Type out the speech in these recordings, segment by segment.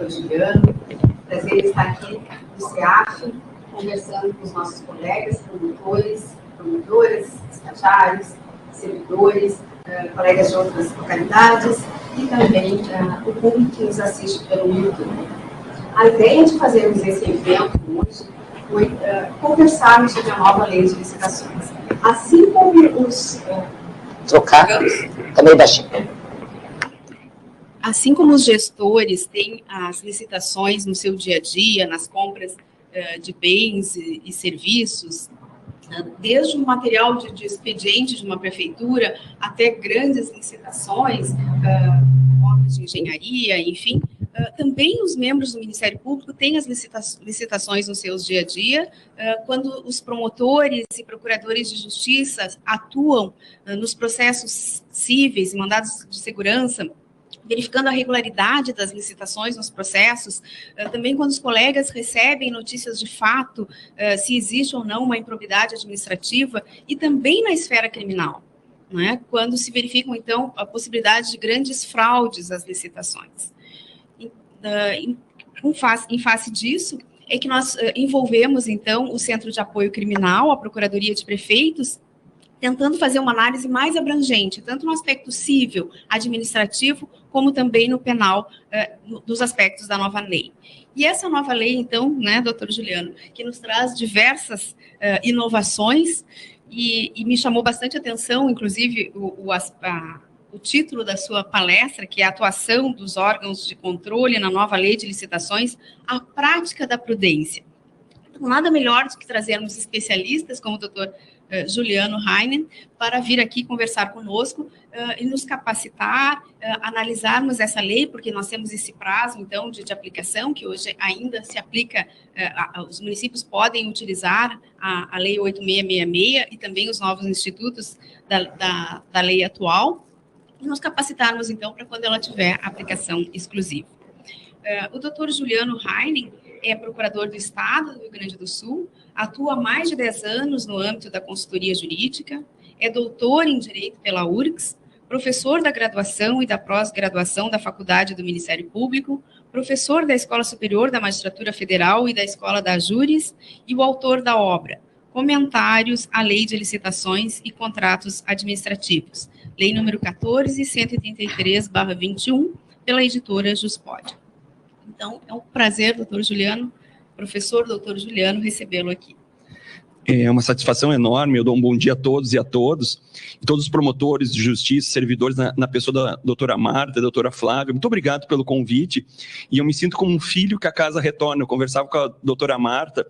doutor Juliano. Prazer estar aqui no CEAF, conversando com os nossos colegas, promotores, promotoras, estagiários, servidores, colegas de outras localidades e também o público que nos assiste pelo YouTube. A ideia de fazermos esse evento hoje foi conversarmos sobre a nova lei de licitações. Assim como os... Trocar também baixinho. Assim como os gestores têm as licitações no seu dia a dia, nas compras de bens e serviços, desde o material de expediente de uma prefeitura até grandes licitações, obras de engenharia, enfim, também os membros do Ministério Público têm as licitações nos seus dia a dia, quando os promotores e procuradores de justiça atuam nos processos cíveis e mandados de segurança, verificando a regularidade das licitações nos processos, também quando os colegas recebem notícias de fato, se existe ou não uma improbidade administrativa, e também na esfera criminal, não é? Quando se verificam, então, a possibilidade de grandes fraudes às licitações. Em face disso, é que nós envolvemos, então, o Centro de Apoio Criminal, a Procuradoria de Prefeitos, tentando fazer uma análise mais abrangente, tanto no aspecto civil, administrativo, como também no penal, dos aspectos da nova lei. E essa nova lei, então, né, doutor Juliano, que nos traz diversas inovações, e me chamou bastante atenção, inclusive, o título da sua palestra, que é a atuação dos órgãos de controle na nova lei de licitações, a prática da prudência. Então, nada melhor do que trazermos especialistas, como o doutor Juliano Heinen, para vir aqui conversar conosco e nos capacitar, analisarmos essa lei, porque nós temos esse prazo, então, de aplicação, que hoje ainda se aplica, os municípios podem utilizar a Lei 8666 e também os novos institutos da lei atual, e nos capacitarmos, então, para quando ela tiver aplicação exclusiva. O doutor Juliano Heinen é procurador do Estado do Rio Grande do Sul, atua há mais de 10 anos no âmbito da consultoria jurídica, é doutor em Direito pela URGS, professor da graduação e da pós-graduação da Faculdade do Ministério Público, professor da Escola Superior da Magistratura Federal e da Escola da Júris, e o autor da obra Comentários à Lei de Licitações e Contratos Administrativos, Lei número 14.133/21, pela editora Juspod. Então, é um prazer, doutor Juliano, professor doutor Juliano, recebê-lo aqui. É uma satisfação enorme, eu dou um bom dia a todos e a todos, e todos os promotores de justiça, servidores na pessoa da doutora Marta, da doutora Flávia, muito obrigado pelo convite, e eu me sinto como um filho que a casa retorna. Eu conversava com a doutora Marta,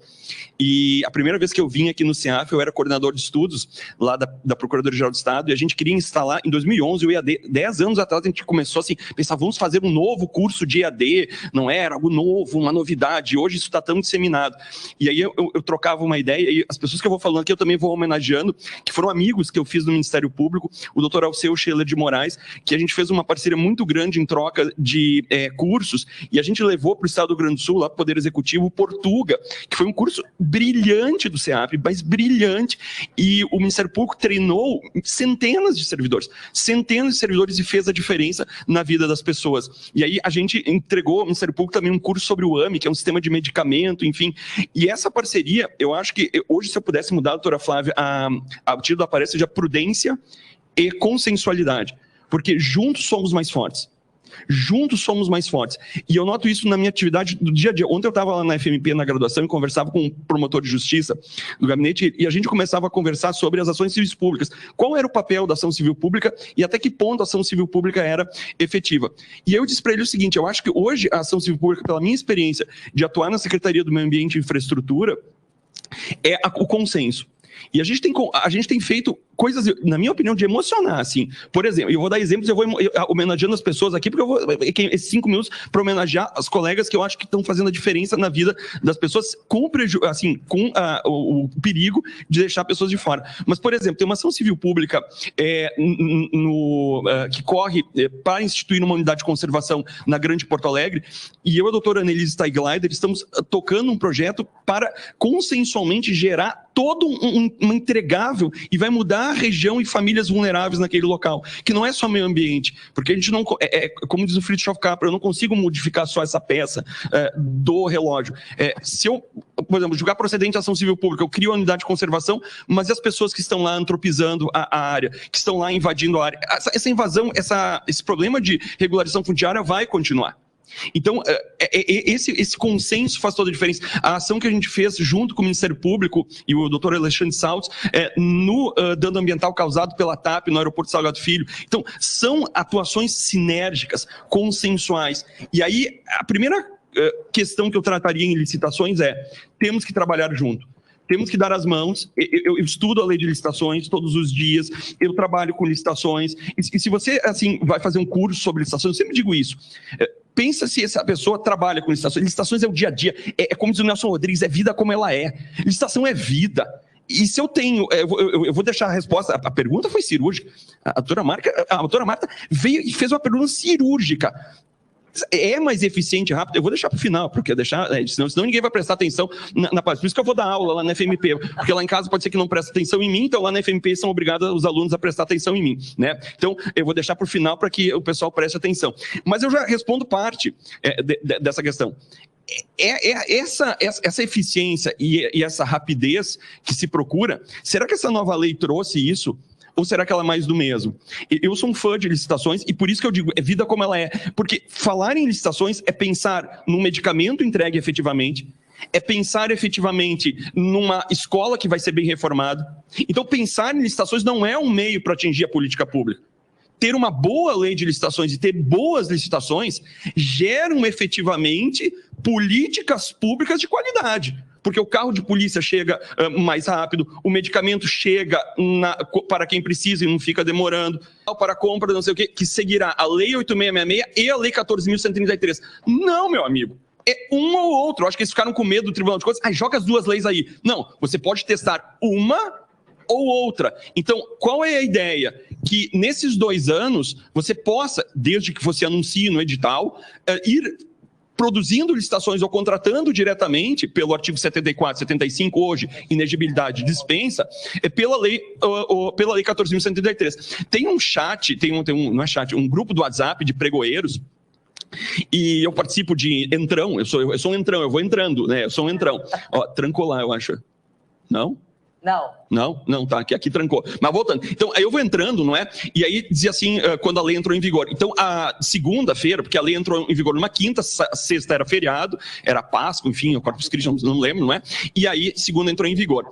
e a primeira vez que eu vim aqui no CEAF, eu era coordenador de estudos lá da Procuradoria-Geral do Estado, e a gente queria instalar, em 2011, o EAD, 10 anos atrás, a gente começou assim, pensar, vamos fazer um novo curso de EAD, não era algo novo, uma novidade, hoje isso está tão disseminado. E aí eu trocava uma ideia, e as pessoas que eu vou falando aqui, eu também vou homenageando, que foram amigos que eu fiz no Ministério Público, o doutor Alceu Scheller de Moraes, que a gente fez uma parceria muito grande em troca de cursos, e a gente levou para o Estado do Rio Grande do Sul, lá para o Poder Executivo, o Portuga, que foi um curso brilhante do CEAP, mas brilhante, e o Ministério Público treinou centenas de servidores e fez a diferença na vida das pessoas. E aí a gente entregou ao Ministério Público também um curso sobre o AME, que é um sistema de medicamento, enfim, e essa parceria, eu acho que hoje, se eu pudesse mudar, doutora Flávia, o título da palestra seja prudência e consensualidade, porque juntos somos mais fortes. Juntos somos mais fortes. E eu noto isso na minha atividade do dia a dia. Ontem eu estava lá na FMP, na graduação, e conversava com um promotor de justiça do gabinete, e a gente começava a conversar sobre as ações civis públicas. Qual era o papel da ação civil pública e até que ponto a ação civil pública era efetiva. E eu disse para ele o seguinte, eu acho que hoje a ação civil pública, pela minha experiência de atuar na Secretaria do Meio Ambiente e Infraestrutura, é o consenso. E a gente tem feito coisas, na minha opinião, de emocionar, assim. Por exemplo, eu vou dar exemplos, eu vou homenageando as pessoas aqui, porque eu vou esses 5 minutos para homenagear as colegas que eu acho que estão fazendo a diferença na vida das pessoas, com o perigo de deixar pessoas de fora. Mas, por exemplo, tem uma ação civil pública que corre para instituir uma unidade de conservação na Grande Porto Alegre, e eu e a doutora Annelise Steigleider estamos tocando um projeto para consensualmente gerar todo um entregável, e vai mudar da região e famílias vulneráveis naquele local, que não é só meio ambiente, porque a gente não, como diz o Fritjof Capra, eu não consigo modificar só essa peça do relógio. Se eu, por exemplo, julgar procedente a ação civil pública, eu crio a unidade de conservação, mas e as pessoas que estão lá antropizando a área, que estão lá invadindo a área? Essa invasão, esse problema de regularização fundiária vai continuar. Então, esse consenso faz toda a diferença. A ação que a gente fez junto com o Ministério Público e o doutor Alexandre Saltz no dano ambiental causado pela TAP no aeroporto Salgado Filho. Então, são atuações sinérgicas, consensuais. E aí, a primeira questão que eu trataria em licitações temos que trabalhar junto. Temos que dar as mãos. Eu estudo a lei de licitações todos os dias, eu trabalho com licitações. E se você assim vai fazer um curso sobre licitações, eu sempre digo isso. Pensa se essa pessoa trabalha com licitações. Licitações é o dia a dia. É como diz o Nelson Rodrigues, é vida como ela é. Licitação é vida. E se eu tenho... Eu vou deixar a resposta. A pergunta foi cirúrgica. A doutora Marta veio e fez uma pergunta cirúrgica. É mais eficiente e rápido? Eu vou deixar para o final, porque senão ninguém vai prestar atenção na parte. Por isso que eu vou dar aula lá na FMP, porque lá em casa pode ser que não preste atenção em mim, então lá na FMP são obrigados os alunos a prestar atenção em mim, né? Então, eu vou deixar para o final para que o pessoal preste atenção. Mas eu já respondo parte dessa questão. Essa eficiência e essa rapidez que se procura, será que essa nova lei trouxe isso? Ou será que ela é mais do mesmo? Eu sou um fã de licitações e por isso que eu digo, é vida como ela é. Porque falar em licitações é pensar num medicamento entregue efetivamente, é pensar efetivamente numa escola que vai ser bem reformada. Então, pensar em licitações não é um meio para atingir a política pública. Ter uma boa lei de licitações e ter boas licitações geram efetivamente políticas públicas de qualidade. Porque o carro de polícia chega mais rápido, o medicamento chega para quem precisa e não fica demorando, para a compra, não sei o quê, que seguirá a Lei 8.666 e a Lei 14.133. Não, meu amigo. É um ou outro. Eu acho que eles ficaram com medo do Tribunal de Contas. Joga as duas leis aí. Não, você pode testar uma ou outra. Então, qual é a ideia? Que nesses 2 anos, você possa, desde que você anuncie no edital, ir produzindo licitações ou contratando diretamente, pelo artigo 74, 75, hoje, inegibilidade dispensa, pela lei 14.133. Tem um chat, não é chat, um grupo do WhatsApp de pregoeiros, e eu participo de entrão, eu sou um entrão, eu vou entrando, né? Eu sou um entrão. Ó, trancou lá, eu acho. Não? Não, tá, aqui trancou. Mas voltando. Então, aí eu vou entrando, não é? E aí dizia assim, quando a lei entrou em vigor. Então, a segunda-feira, porque a lei entrou em vigor numa quinta, sexta era feriado, era Páscoa, enfim, o Corpus Christi, não lembro, não é? E aí, segunda entrou em vigor.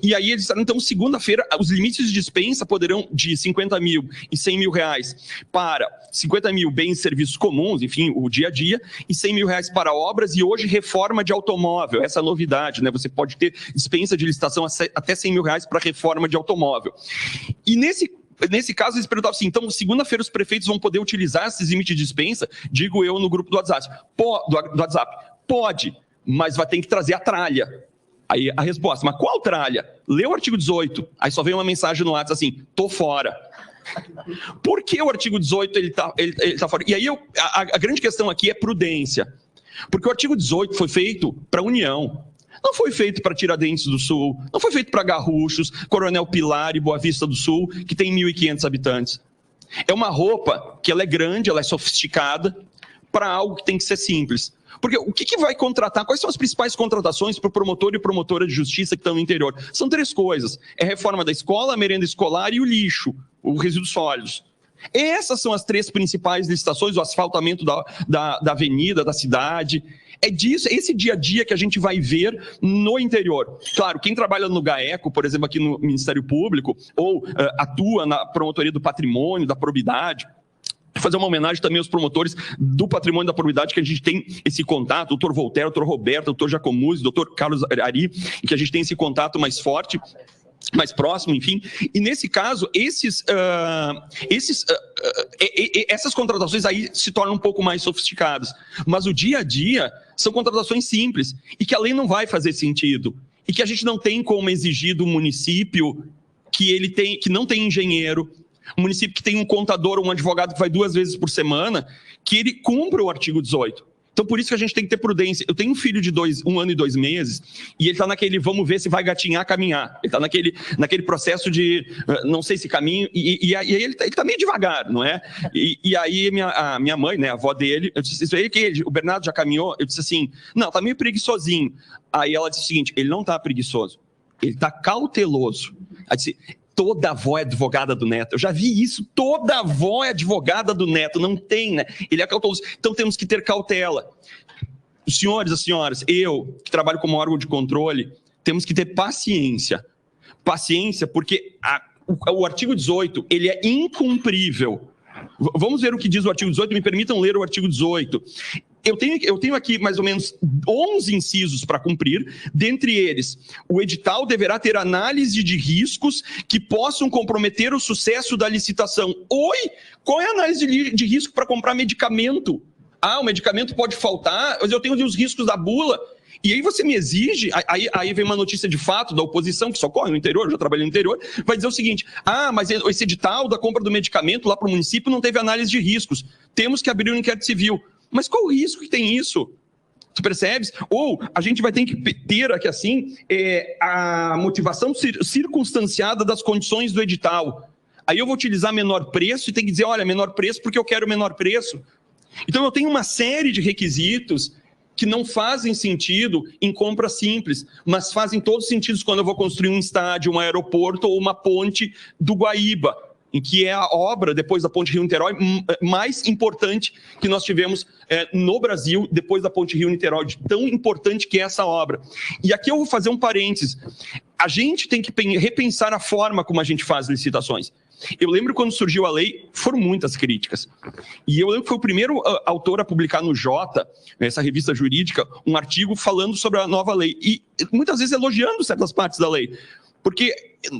E aí eles disseram, então, segunda-feira, os limites de dispensa poderão de 50 mil e 100 mil reais para 50 mil bens e serviços comuns, enfim, o dia a dia, e 100 mil reais para obras, e hoje reforma de automóvel, essa é a novidade, né? Você pode ter dispensa de licitação até 100 mil reais para reforma de automóvel. E nesse caso, eles perguntavam assim, então, segunda-feira os prefeitos vão poder utilizar esses limites de dispensa? Digo eu no grupo do WhatsApp. Pode, mas vai ter que trazer a tralha. Aí a resposta, mas qual tralha? Lê o artigo 18, aí só vem uma mensagem no WhatsApp assim, tô fora. Por que o artigo 18 ele tá fora? E aí a grande questão aqui é prudência. Porque o artigo 18 foi feito para a União. Não foi feito para Tiradentes do Sul, não foi feito para Garruchos, Coronel Pilar e Boa Vista do Sul, que tem 1.500 habitantes. É uma roupa que ela é grande, ela é sofisticada, para algo que tem que ser simples. Porque o que vai contratar? Quais são as principais contratações para o promotor e promotora de justiça que estão no interior? São 3 coisas. É a reforma da escola, a merenda escolar e o lixo, os resíduos sólidos. Essas são as 3 principais licitações, o asfaltamento da avenida, da cidade. É disso, esse dia a dia que a gente vai ver no interior. Claro, quem trabalha no GAECO, por exemplo, aqui no Ministério Público, ou atua na promotoria do patrimônio, da probidade, fazer uma homenagem também aos promotores do patrimônio e da probidade, que a gente tem esse contato, doutor Voltaire, doutor Roberto, doutor Jacomuzzi, doutor Carlos Ari, que a gente tem esse contato mais forte, mais próximo, enfim. E nesse caso, essas contratações aí se tornam um pouco mais sofisticadas. Mas o dia a dia são contratações simples e que a lei não vai fazer sentido. E que a gente não tem como exigir do município que não tem engenheiro, um município que tem um contador ou um advogado que vai 2 vezes por semana, que ele cumpra o artigo 18. Então, por isso que a gente tem que ter prudência. Eu tenho um filho de 1 ano e 2 meses, e ele está naquele, vamos ver se vai gatinhar, caminhar. Ele está naquele processo de, não sei se caminho, e aí ele está meio devagar, não é? E aí a minha mãe, né, a avó dele, eu disse, isso aí que o Bernardo já caminhou? Eu disse assim, não, está meio preguiçosinho. Aí ela disse o seguinte, ele não está preguiçoso, ele está cauteloso. Ela disse, toda avó é advogada do neto. Eu já vi isso. Toda avó é advogada do neto. Não tem, né? Ele é cauteloso. Então temos que ter cautela. Os senhores, as senhoras, eu, que trabalho como órgão de controle, temos que ter paciência. Paciência, porque o artigo 18, ele é incumprível. Vamos ver o que diz o artigo 18. Me permitam ler o artigo 18. Eu tenho aqui mais ou menos 11 incisos para cumprir. Dentre eles, o edital deverá ter análise de riscos que possam comprometer o sucesso da licitação. Oi? Qual é a análise de risco para comprar medicamento? O medicamento pode faltar, mas eu tenho os riscos da bula. E aí você me exige, aí vem uma notícia de fato da oposição, que só corre no interior, eu já trabalhei no interior, vai dizer o seguinte, mas esse edital da compra do medicamento lá para o município não teve análise de riscos. Temos que abrir um inquérito civil. Mas qual o risco que tem isso? Tu percebes? Ou a gente vai ter que ter aqui assim a motivação circunstanciada das condições do edital. Aí eu vou utilizar menor preço e tem que dizer, olha, menor preço porque eu quero menor preço. Então eu tenho uma série de requisitos que não fazem sentido em compra simples, mas fazem todos sentido quando eu vou construir um estádio, um aeroporto ou uma ponte do Guaíba, em que é a obra, depois da Ponte Rio-Niterói, mais importante que nós tivemos no Brasil, depois da Ponte Rio-Niterói, de tão importante que é essa obra. E aqui eu vou fazer um parênteses. A gente tem que repensar a forma como a gente faz licitações. Eu lembro quando surgiu a lei, foram muitas críticas. E eu lembro que foi o primeiro autor a publicar no Jota, essa revista jurídica, um artigo falando sobre a nova lei. E muitas vezes elogiando certas partes da lei. Porque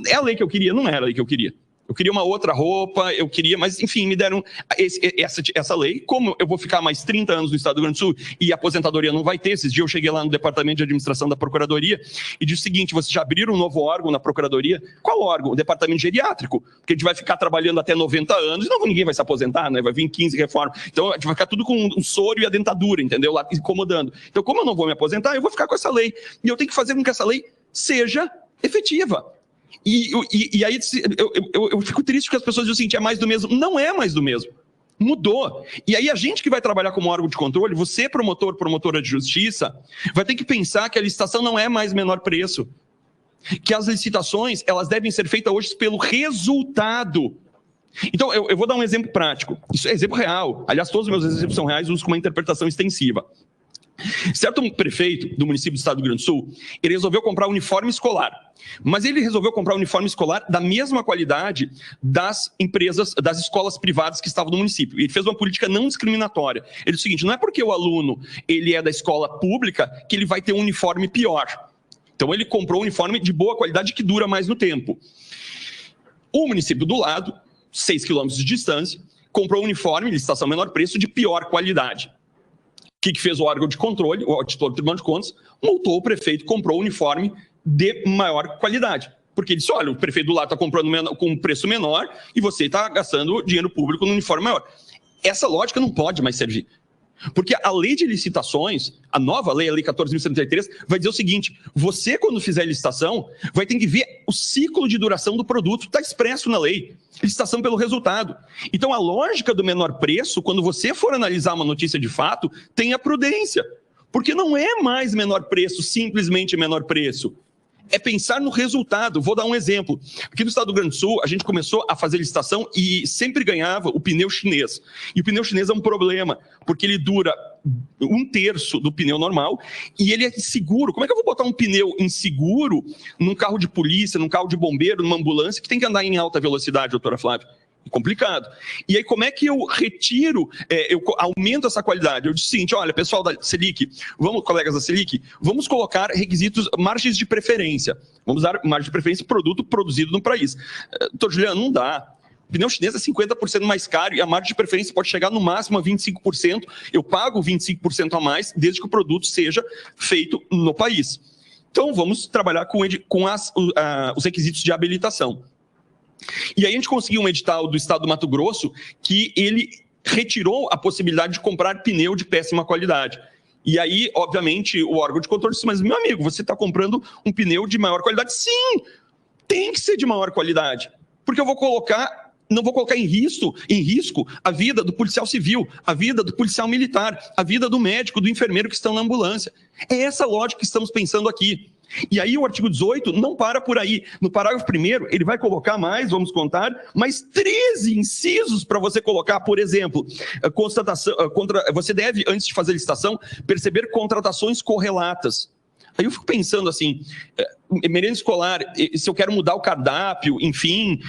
é a lei que eu queria, não era a lei que eu queria. Eu queria uma outra roupa, mas enfim, me deram essa lei. Como eu vou ficar mais 30 anos no Estado do Rio Grande do Sul e a aposentadoria não vai ter, esses dias eu cheguei lá no Departamento de Administração da Procuradoria e disse o seguinte, vocês já abriram um novo órgão na Procuradoria? Qual órgão? O Departamento Geriátrico, porque a gente vai ficar trabalhando até 90 anos e ninguém vai se aposentar, né? Vai vir 15 reformas. Então a gente vai ficar tudo com o soro e a dentadura, entendeu? Lá incomodando. Então como eu não vou me aposentar, eu vou ficar com essa lei. E eu tenho que fazer com que essa lei seja efetiva. E aí eu fico triste porque as pessoas dizem assim, é mais do mesmo. Não é mais do mesmo. Mudou. E aí a gente que vai trabalhar como órgão de controle, você promotor, promotora de justiça, vai ter que pensar que a licitação não é mais menor preço. Que as licitações, elas devem ser feitas hoje pelo resultado. Então, eu vou dar um exemplo prático. Isso é exemplo real. Aliás, todos os meus exemplos são reais, uso com uma interpretação extensiva. Certo prefeito do município do Estado do Rio Grande do Sul, ele resolveu comprar uniforme escolar. Mas ele resolveu comprar uniforme escolar da mesma qualidade das empresas, das escolas privadas que estavam no município. Ele fez uma política não discriminatória. Ele disse o seguinte, não é porque o aluno ele é da escola pública que ele vai ter um uniforme pior. Então ele comprou um uniforme de boa qualidade que dura mais no tempo. O município do lado, 6 quilômetros de distância, comprou um uniforme, licitação menor preço, de pior qualidade. O que fez o órgão de controle, o auditor do Tribunal de Contas, multou o prefeito, comprou o uniforme de maior qualidade. Porque ele disse, olha, o prefeito do lado está comprando com um preço menor e você está gastando dinheiro público no uniforme maior. Essa lógica não pode mais servir. Porque a lei de licitações, a nova lei, a lei 14.133, vai dizer o seguinte, você quando fizer licitação, vai ter que ver o ciclo de duração do produto, está expresso na lei, licitação pelo resultado. Então a lógica do menor preço, quando você for analisar uma notícia de fato, tenha prudência, porque não é mais menor preço, simplesmente menor preço. É pensar no resultado. Vou dar um exemplo. Aqui no Estado do Rio Grande do Sul, a gente começou a fazer licitação e sempre ganhava o pneu chinês. E o pneu chinês é um problema, porque ele dura 1/3 do pneu normal e ele é seguro. Como é que eu vou botar um pneu inseguro num carro de polícia, num carro de bombeiro, numa ambulância que tem que andar em alta velocidade, doutora Flávia? Complicado. E aí, como é que eu retiro, eu aumento essa qualidade? Eu disse o seguinte, olha, pessoal da Selic, colegas da Selic, vamos colocar requisitos, margens de preferência. Vamos dar margem de preferência produto produzido no país. Doutor Juliano, não dá. O pneu chinês é 50% mais caro e a margem de preferência pode chegar no máximo a 25%. Eu pago 25% a mais, desde que o produto seja feito no país. Então, vamos trabalhar com os requisitos de habilitação. E aí a gente conseguiu um edital do Estado do Mato Grosso que ele retirou a possibilidade de comprar pneu de péssima qualidade. E aí, obviamente, o órgão de controle disse, mas, meu amigo, você está comprando um pneu de maior qualidade? Sim, tem que ser de maior qualidade, porque eu não vou colocar em risco a vida do policial civil, a vida do policial militar, a vida do médico, do enfermeiro que estão na ambulância. É essa lógica que estamos pensando aqui. E aí o artigo 18 não para por aí. No parágrafo 1º, ele vai colocar mais 13 incisos para você colocar, por exemplo, você deve, antes de fazer licitação, perceber contratações correlatas. Aí eu fico pensando assim, merenda escolar, se eu quero mudar o cardápio, enfim,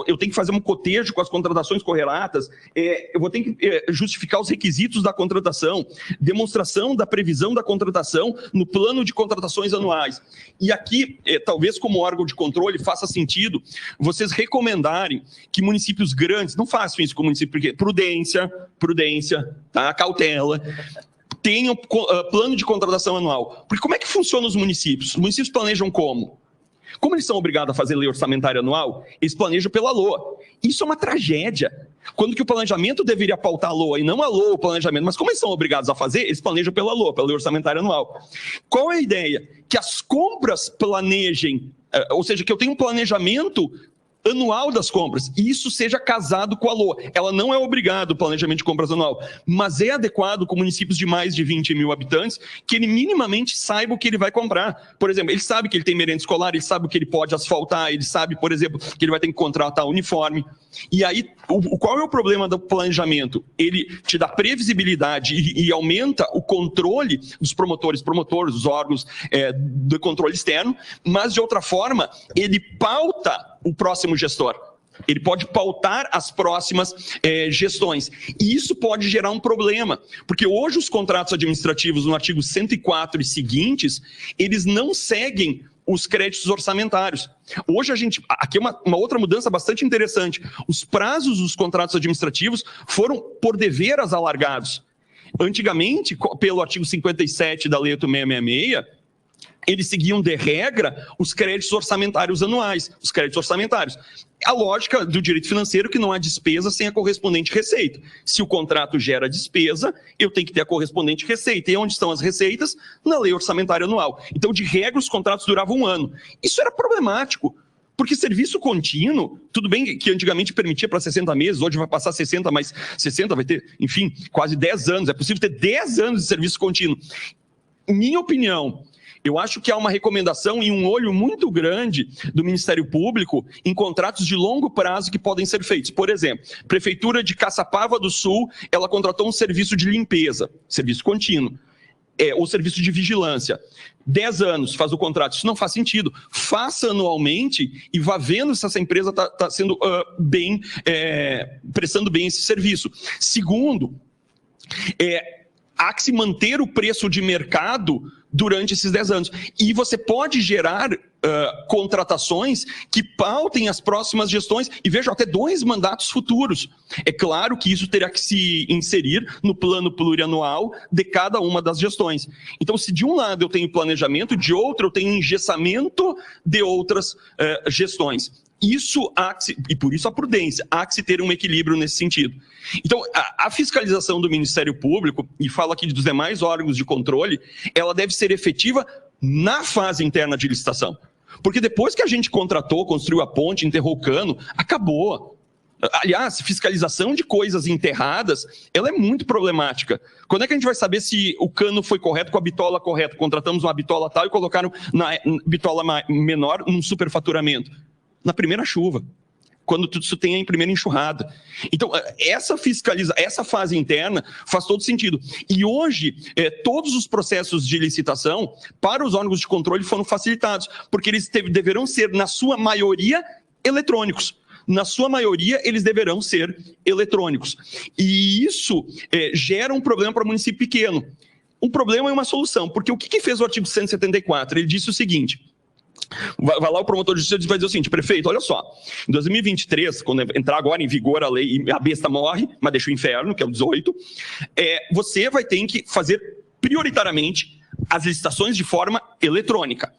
eu tenho que fazer um cotejo com as contratações correlatas, eu vou ter que justificar os requisitos da contratação, demonstração da previsão da contratação no plano de contratações anuais. E aqui, talvez como órgão de controle, faça sentido vocês recomendarem que municípios grandes, não façam isso com município, porque prudência, tá? Cautela, tenham plano de contratação anual. Porque como é que funciona os municípios? Os municípios planejam como? Como eles são obrigados a fazer lei orçamentária anual, eles planejam pela LOA. Isso é uma tragédia. Quando que o planejamento deveria pautar a LOA, e não a LOA o planejamento. Mas como eles são obrigados a fazer, eles planejam pela LOA, pela lei orçamentária anual. Qual é a ideia? Que as compras planejem, ou seja, que eu tenho um planejamento anual das compras, e isso seja casado com a LOA. Ela não é obrigada o planejamento de compras anual, mas é adequado com municípios de mais de 20 mil habitantes, que ele minimamente saiba o que ele vai comprar. Por exemplo, ele sabe que ele tem merenda escolar, ele sabe o que ele pode asfaltar, ele sabe, por exemplo, que ele vai ter que contratar uniforme. E aí, qual é o problema do planejamento? Ele te dá previsibilidade e aumenta o controle dos promotores, dos órgãos do controle externo, mas de outra forma, ele pauta o próximo gestor. Ele pode pautar as próximas gestões. E isso pode gerar um problema, porque hoje os contratos administrativos no artigo 104 e seguintes, eles não seguem os créditos orçamentários. Hoje aqui é uma outra mudança bastante interessante. Os prazos dos contratos administrativos foram por deveras alargados. Antigamente, pelo artigo 57 da Lei 8666, eles seguiam de regra os créditos orçamentários anuais, os créditos orçamentários. A lógica do direito financeiro é que não há despesa sem a correspondente receita. Se o contrato gera despesa, eu tenho que ter a correspondente receita. E onde estão as receitas? Na lei orçamentária anual. Então, de regra, os contratos duravam 1 ano. Isso era problemático, porque serviço contínuo, tudo bem que antigamente permitia para 60 meses, hoje vai passar 60, mas 60 vai ter, enfim, quase 10 anos. É possível ter 10 anos de serviço contínuo. Minha opinião, eu acho que há uma recomendação e um olho muito grande do Ministério Público em contratos de longo prazo que podem ser feitos. Por exemplo, Prefeitura de Caçapava do Sul, ela contratou um serviço de limpeza, serviço contínuo, ou serviço de vigilância. 10 anos faz o contrato, isso não faz sentido. Faça anualmente e vá vendo se essa empresa está sendo prestando bem esse serviço. Segundo, há que se manter o preço de mercado durante esses 10 anos. E você pode gerar contratações que pautem as próximas gestões e vejam até 2 mandatos futuros. É claro que isso terá que se inserir no plano plurianual de cada uma das gestões. Então, se de um lado eu tenho planejamento, de outro eu tenho engessamento de outras gestões. E por isso a prudência, há que se ter um equilíbrio nesse sentido. Então, a fiscalização do Ministério Público, e falo aqui dos demais órgãos de controle, ela deve ser efetiva na fase interna de licitação. Porque depois que a gente contratou, construiu a ponte, enterrou o cano, acabou. Aliás, fiscalização de coisas enterradas, ela é muito problemática. Quando é que a gente vai saber se o cano foi correto com a bitola correta? Contratamos uma bitola tal e colocaram na bitola menor num superfaturamento. Na primeira chuva, quando tudo isso tem a primeira enxurrada. Então, essa fase interna faz todo sentido. E hoje, todos os processos de licitação para os órgãos de controle foram facilitados, porque eles deverão ser, na sua maioria, eletrônicos. Na sua maioria, eles deverão ser eletrônicos. E isso gera um problema para o município pequeno. Um problema e uma solução, porque o que fez o artigo 174? Ele disse o seguinte: vai lá o promotor de justiça e vai dizer o seguinte: prefeito, olha só, em 2023, quando entrar agora em vigor a lei e a besta morre, mas deixa o inferno, que é o 18, você vai ter que fazer prioritariamente as licitações de forma eletrônica.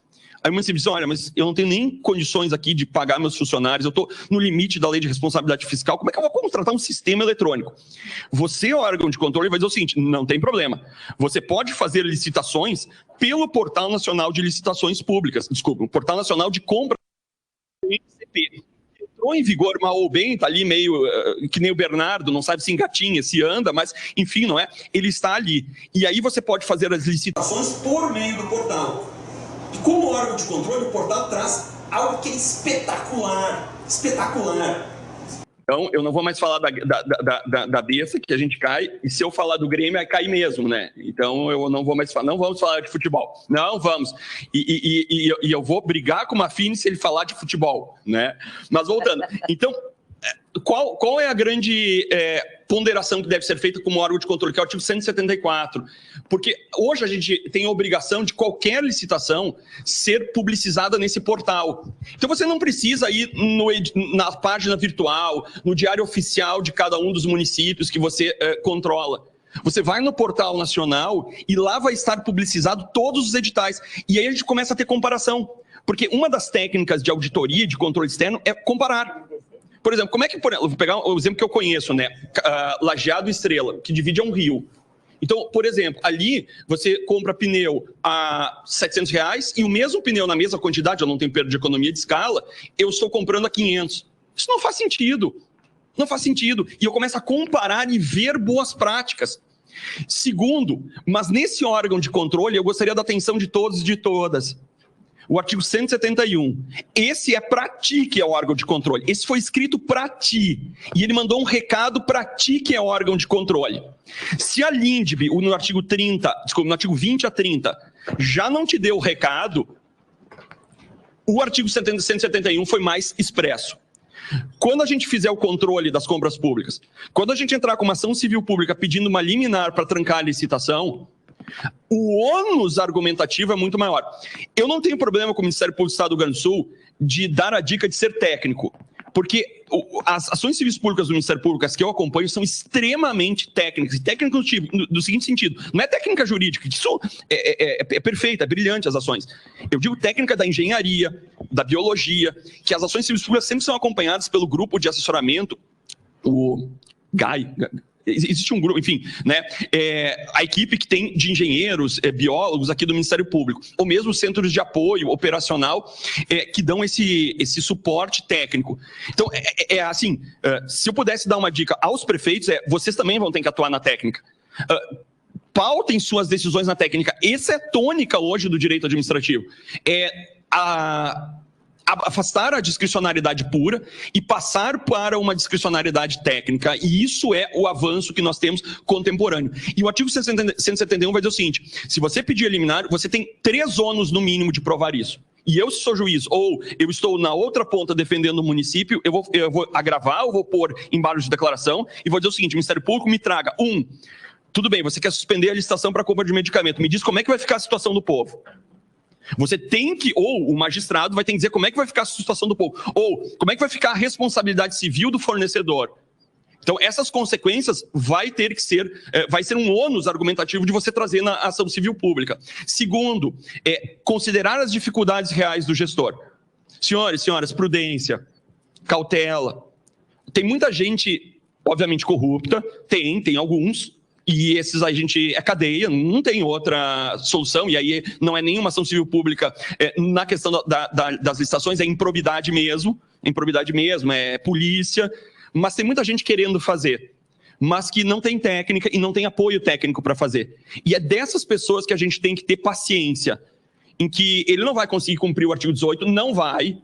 Aí o município diz, olha, mas eu não tenho nem condições aqui de pagar meus funcionários, eu estou no limite da lei de responsabilidade fiscal, como é que eu vou contratar um sistema eletrônico? Você, órgão de controle, vai dizer o seguinte, não tem problema, você pode fazer licitações pelo Portal Nacional de Licitações Públicas, desculpa, o Portal Nacional de Compra MCP. Entrou em vigor mal ou bem, está ali meio que nem o Bernardo, não sabe se engatinha, se anda, mas enfim, não é? Ele está ali. E aí você pode fazer as licitações por meio do portal. E como órgão de controle, o portal traz algo que é espetacular, espetacular. Então, eu não vou mais falar da besta, que a gente cai, e se eu falar do Grêmio, vai cair mesmo, né? Então, eu não vou mais falar, não vamos falar de futebol. Não, vamos. E eu vou brigar com o Mafini se ele falar de futebol, né? Mas voltando, então, qual é a grande ponderação que deve ser feita como órgão de controle, que é o artigo 174? Porque hoje a gente tem a obrigação de qualquer licitação ser publicizada nesse portal. Então você não precisa ir na página virtual, no diário oficial de cada um dos municípios que você controla. Você vai no portal nacional e lá vai estar publicizado todos os editais. E aí a gente começa a ter comparação. Porque uma das técnicas de auditoria, de controle externo, é comparar. Por exemplo, como é que, vou pegar o exemplo que eu conheço, né? Lajeado Estrela, que divide a um rio. Então, por exemplo, ali você compra pneu a R$700 e o mesmo pneu na mesma quantidade, eu não tenho perda de economia de escala, eu estou comprando a 500. Isso não faz sentido. Não faz sentido. E eu começo a comparar e ver boas práticas. Segundo, mas nesse órgão de controle, eu gostaria da atenção de todos e de todas. O artigo 171. Esse é para ti que é o órgão de controle. Esse foi escrito para ti. E ele mandou um recado para ti que é órgão de controle. Se a LINDB, no artigo 20 a 30, já não te deu o recado, o artigo 171 foi mais expresso. Quando a gente fizer o controle das compras públicas, quando a gente entrar com uma ação civil pública pedindo uma liminar para trancar a licitação, o ônus argumentativo é muito maior. Eu não tenho problema com o Ministério Público do Estado do Rio Grande do Sul de dar a dica de ser técnico, porque as ações civis públicas do Ministério Público, as que eu acompanho, são extremamente técnicas. E técnicas do seguinte sentido, não é técnica jurídica, isso é perfeita, é brilhante as ações. Eu digo técnica da engenharia, da biologia, que as ações civis públicas sempre são acompanhadas pelo grupo de assessoramento, o GAI. Existe um grupo, enfim, né? A equipe que tem de engenheiros, biólogos aqui do Ministério Público, ou mesmo centros de apoio operacional que dão esse suporte técnico. Então, assim, se eu pudesse dar uma dica aos prefeitos, vocês também vão ter que atuar na técnica. Pautem suas decisões na técnica. Essa é a tônica hoje do direito administrativo. Afastar a discricionariedade pura e passar para uma discricionariedade técnica. E isso é o avanço que nós temos contemporâneo. E o artigo 171 vai dizer o seguinte, se você pedir eliminar, você tem 3 ônus no mínimo de provar isso. E eu, se sou juiz, ou eu estou na outra ponta defendendo o município, eu vou agravar, eu vou pôr embargos de declaração e vou dizer o seguinte, o Ministério Público me traga, tudo bem, você quer suspender a licitação para compra de medicamento, me diz como é que vai ficar a situação do povo. Você tem que, ou o magistrado vai ter que dizer como é que vai ficar a situação do povo, ou como é que vai ficar a responsabilidade civil do fornecedor. Então, essas consequências vai ser um ônus argumentativo de você trazer na ação civil pública. Segundo, considerar as dificuldades reais do gestor. Senhores e senhoras, prudência, cautela. Tem muita gente, obviamente, corrupta, tem alguns, e esses a gente cadeia, não tem outra solução, e aí não é nenhuma ação civil pública na questão das licitações, é improbidade mesmo, é polícia, mas tem muita gente querendo fazer, mas que não tem técnica e não tem apoio técnico para fazer. E é dessas pessoas que a gente tem que ter paciência, em que ele não vai conseguir cumprir o artigo 18, não vai,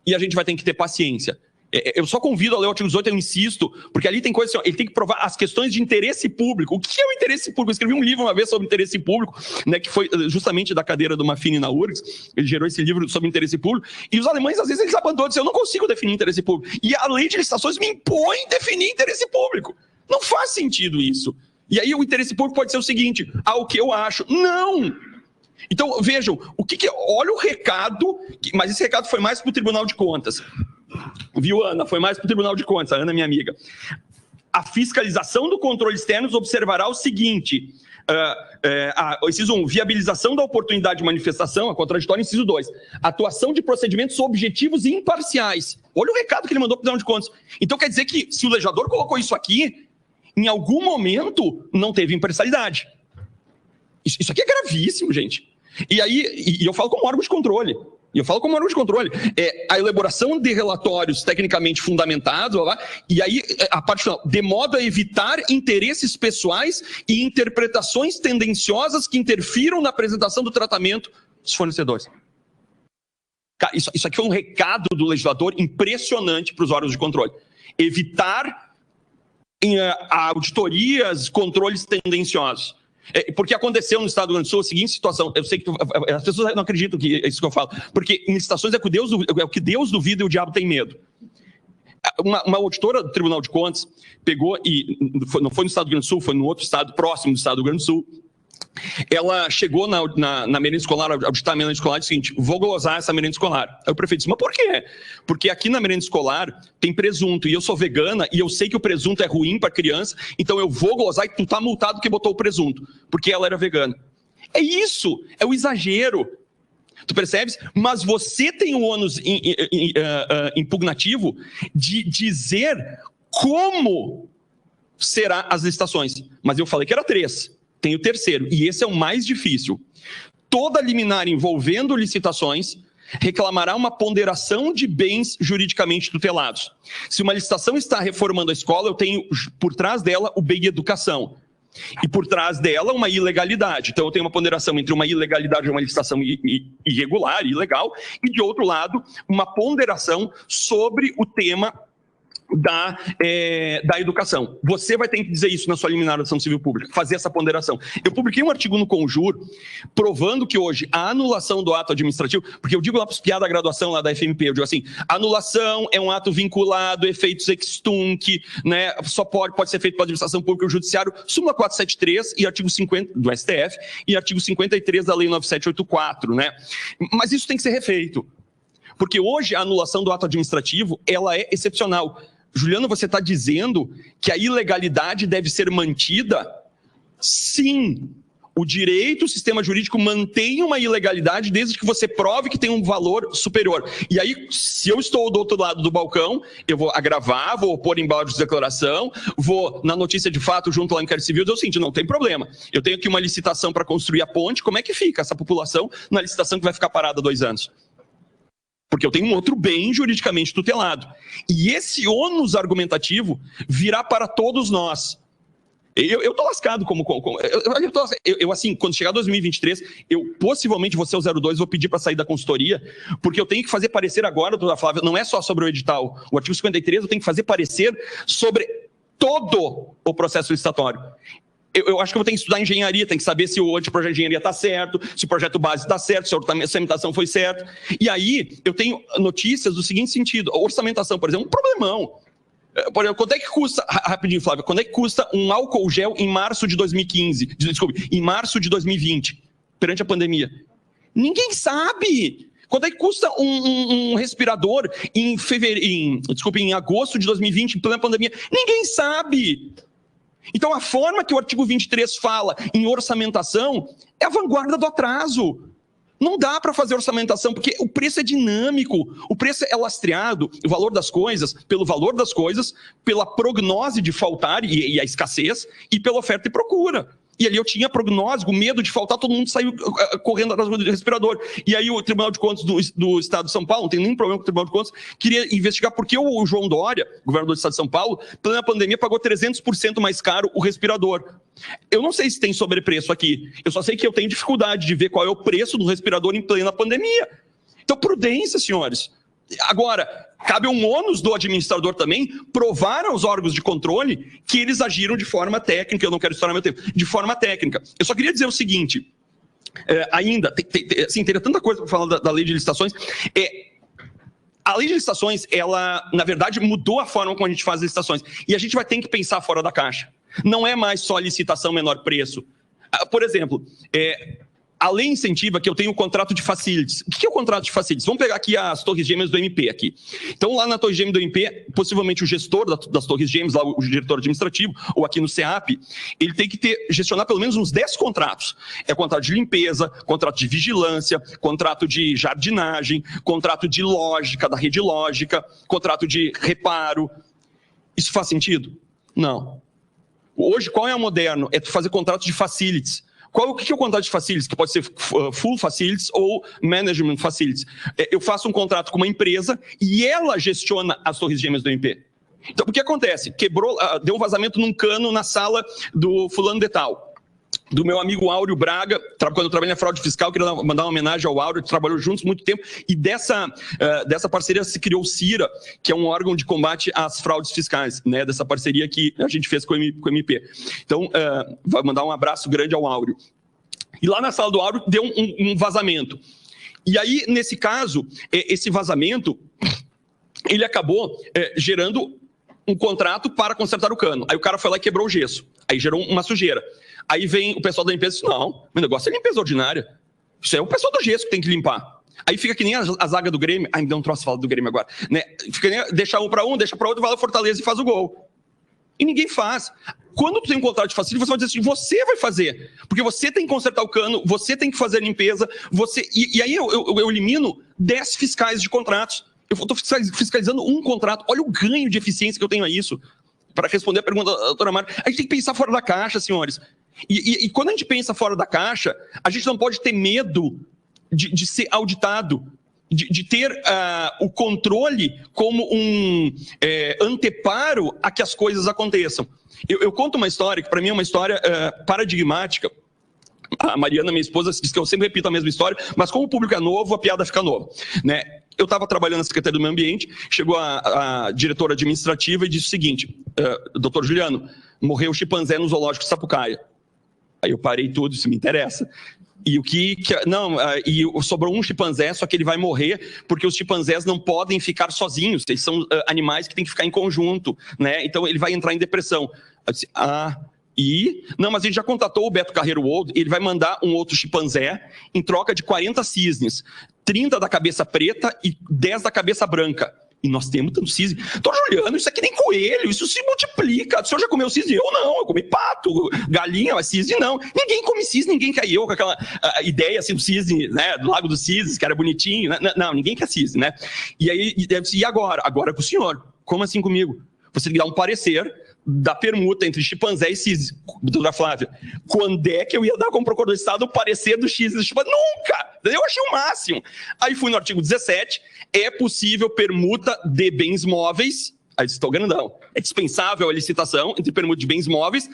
e a gente vai ter que ter paciência. Eu só convido a ler o artigo 18, eu insisto, porque ali tem coisa assim, ele tem que provar as questões de interesse público. O que é o interesse público? Eu escrevi um livro uma vez sobre interesse público, né, que foi justamente da cadeira do Mafini na URGS, ele gerou esse livro sobre interesse público, e os alemães, às vezes, eles abandonam, dizem, eu não consigo definir interesse público. E a lei de licitações me impõe definir interesse público. Não faz sentido isso. E aí o interesse público pode ser o seguinte, o que eu acho. Não! Então, vejam, olha o recado, mas esse recado foi mais para o Tribunal de Contas. Viu, Ana? Foi mais para o Tribunal de Contas, a Ana é minha amiga. A fiscalização do controle externo observará o seguinte, Inciso 1, viabilização da oportunidade de manifestação, a contraditória, inciso 2, atuação de procedimentos objetivos e imparciais. Olha o recado que ele mandou para o Tribunal de Contas. Então quer dizer que se o legislador colocou isso aqui, em algum momento não teve imparcialidade. Isso aqui é gravíssimo, gente. E eu falo como órgão de controle. A elaboração de relatórios tecnicamente fundamentados, e aí a parte final, de modo a evitar interesses pessoais e interpretações tendenciosas que interfiram na apresentação do tratamento dos fornecedores. Cara, isso aqui foi um recado do legislador impressionante para os órgãos de controle. Evitar auditorias, controles tendenciosos. Porque aconteceu no Estado do Rio Grande do Sul a seguinte situação, eu sei que as pessoas não acreditam que é isso que eu falo, porque em licitações é o que Deus duvida e o diabo tem medo. Uma auditora do Tribunal de Contas pegou, e não foi no Estado do Rio Grande do Sul, foi no outro estado próximo do Estado do Rio Grande do Sul. Ela chegou na merenda escolar, auditar a merenda escolar, e disse o seguinte: vou glosar essa merenda escolar. Aí o prefeito disse: mas por quê? Porque aqui na merenda escolar tem presunto, e eu sou vegana, e eu sei que o presunto é ruim para criança, então eu vou glosar e tu tá multado que botou o presunto, porque ela era vegana. É isso, é o exagero. Tu percebes? Mas você tem o ônus impugnativo de dizer como será as licitações. Mas eu falei que era 3. Tem o terceiro, e esse é o mais difícil. Toda liminar envolvendo licitações reclamará uma ponderação de bens juridicamente tutelados. Se uma licitação está reformando a escola, eu tenho por trás dela o bem educação. E por trás dela uma ilegalidade. Então eu tenho uma ponderação entre uma ilegalidade de uma licitação irregular, ilegal, e de outro lado, uma ponderação sobre o tema da educação. Você vai ter que dizer isso na sua liminar da ação civil pública, fazer essa ponderação. Eu publiquei um artigo no Conjur provando que hoje a anulação do ato administrativo, porque eu digo lá para os piadas da graduação lá da FMP, eu digo assim, anulação é um ato vinculado, efeitos ex tunc, né, só pode ser feito pela administração pública ou judiciário, súmula 473 e artigo 50 do STF e artigo 53 da lei 9784, né? Mas isso tem que ser refeito. Porque hoje a anulação do ato administrativo, ela é excepcional. Juliano, você está dizendo que a ilegalidade deve ser mantida? Sim. O direito, o sistema jurídico mantém uma ilegalidade desde que você prove que tem um valor superior. E aí, se eu estou do outro lado do balcão, eu vou agravar, vou pôr em balde de declaração, vou na notícia de fato junto lá no inquérito civil, dizer o seguinte: não tem problema. Eu tenho aqui uma licitação para construir a ponte, como é que fica essa população na licitação que vai ficar parada 2 anos? Porque eu tenho um outro bem juridicamente tutelado. E esse ônus argumentativo virá para todos nós. Eu tô lascado assim, quando chegar 2023, eu possivelmente vou ser o 02, vou pedir para sair da consultoria, porque eu tenho que fazer parecer agora, doutora Flávia, não é só sobre o edital. O artigo 53 eu tenho que fazer parecer sobre todo o processo licitatório. Eu acho que eu vou ter que estudar engenharia, tem que saber se o anteprojeto de engenharia está certo, se o projeto base está certo, se a orçamentação foi certa. E aí, eu tenho notícias do seguinte sentido: a orçamentação, por exemplo, um problemão. Por exemplo, quanto é que custa, rapidinho, Flávia, quanto é que custa um álcool gel em março de 2015? Desculpe, em março de 2020, perante a pandemia? Ninguém sabe. Quanto é que custa um respirador em agosto de 2020, em plena pandemia? Ninguém sabe. Então, a forma que o artigo 23 fala em orçamentação é a vanguarda do atraso. Não dá para fazer orçamentação, porque o preço é dinâmico, o preço é lastreado, o valor das coisas, pelo valor das coisas, pela prognose de faltar e a escassez, e pela oferta e procura. E ali eu tinha prognose, o medo de faltar, todo mundo saiu correndo atrás do respirador. E aí o Tribunal de Contas do Estado de São Paulo, não tem nenhum problema com o Tribunal de Contas, queria investigar por que o João Dória, governador do Estado de São Paulo, plena pandemia, pagou 300% mais caro o respirador. Eu não sei se tem sobrepreço aqui, eu só sei que eu tenho dificuldade de ver qual é o preço do respirador em plena pandemia. Então, prudência, senhores. Agora, cabe um ônus do administrador também provar aos órgãos de controle que eles agiram de forma técnica. Eu não quero estourar meu tempo. De forma técnica. Eu só queria dizer o seguinte, ainda, assim, teria tanta coisa para falar da lei de licitações. A lei de licitações, ela, na verdade, mudou a forma como a gente faz licitações. E a gente vai ter que pensar fora da caixa. Não é mais só licitação menor preço. Por exemplo, A lei incentiva que eu tenha o contrato de facilities. O que é o contrato de facilities? Vamos pegar aqui as torres gêmeas do MP aqui. Então, lá na torre gêmea do MP, possivelmente o gestor das torres gêmeas, lá o diretor administrativo, ou aqui no CEAP, ele tem que gestionar pelo menos uns 10 contratos. É contrato de limpeza, contrato de vigilância, contrato de jardinagem, contrato de lógica, da rede lógica, contrato de reparo. Isso faz sentido? Não. Hoje, qual é o moderno? É tu fazer contrato de facilities. O que é o contrato de facilities? Que pode ser full facilities ou management facilities. Eu faço um contrato com uma empresa e ela gestiona as torres gêmeas do MP. Então, o que acontece? Deu um vazamento num cano na sala do fulano de tal. Do meu amigo Áureo Braga, quando eu trabalhei na fraude fiscal, queria mandar uma homenagem ao Áureo, trabalhou juntos muito tempo, e dessa parceria se criou o CIRA, que é um órgão de combate às fraudes fiscais, né, dessa parceria que a gente fez com o MP. Então, vai mandar um abraço grande ao Áureo. E lá na sala do Áureo deu um vazamento. E aí, nesse caso, esse vazamento, ele acabou gerando um contrato para consertar o cano. Aí o cara foi lá e quebrou o gesso. Aí gerou uma sujeira. Aí vem o pessoal da limpeza e diz, não, meu negócio é limpeza ordinária. Isso é o pessoal do gesso que tem que limpar. Aí fica que nem a zaga do Grêmio. Ai, me deu um troço falar do Grêmio agora. Né? Fica nem, deixa um para um, deixa para outro, vai lá Fortaleza e faz o gol. E ninguém faz. Quando tu tem um contrato de facilidade, você vai dizer assim, você vai fazer. Porque você tem que consertar o cano, você tem que fazer a limpeza, e aí eu elimino 10 fiscais de contratos. Eu estou fiscalizando um contrato. Olha o ganho de eficiência que eu tenho a isso. Para responder a pergunta da doutora Marta, a gente tem que pensar fora da caixa, senhores. E quando a gente pensa fora da caixa, a gente não pode ter medo de ser auditado, de ter o controle como um anteparo a que as coisas aconteçam. Eu conto uma história que para mim é uma história paradigmática. A Mariana, minha esposa, diz que eu sempre repito a mesma história, mas como o público é novo, a piada fica nova, né? Eu estava trabalhando na Secretaria do Meio Ambiente, chegou a diretora administrativa e disse o seguinte, doutor Juliano, morreu o chimpanzé no zoológico de Sapucaia. Aí eu parei tudo, isso me interessa. E sobrou um chimpanzé, só que ele vai morrer porque os chimpanzés não podem ficar sozinhos, eles são animais que têm que ficar em conjunto, né? Então ele vai entrar em depressão. Eu disse, não, mas a gente já contatou o Beto Carreiro World, ele vai mandar um outro chimpanzé em troca de 40 cisnes, 30 da cabeça preta e 10 da cabeça branca. E nós temos tanto cisne. Tô Juliano, isso aqui nem coelho, isso se multiplica. O senhor já comeu cisne? Eu não, eu comi pato, galinha, mas cisne não. Ninguém come cisne, ninguém quer. Eu com aquela ideia assim do cisne, né, do Lago dos Cisnes, que era bonitinho. Né? Não, ninguém quer cisne, né? E aí, e agora? Agora com o senhor. Como assim comigo? Você tem que dar um parecer da permuta entre chimpanzé e cisne. Doutora Flávia, quando é que eu ia dar como procurador do Estado o parecer do cisne? Nunca! Eu achei o máximo. Aí fui no artigo 17, é possível permuta de bens móveis, aí estou grandão, é dispensável a licitação entre permuta de bens móveis,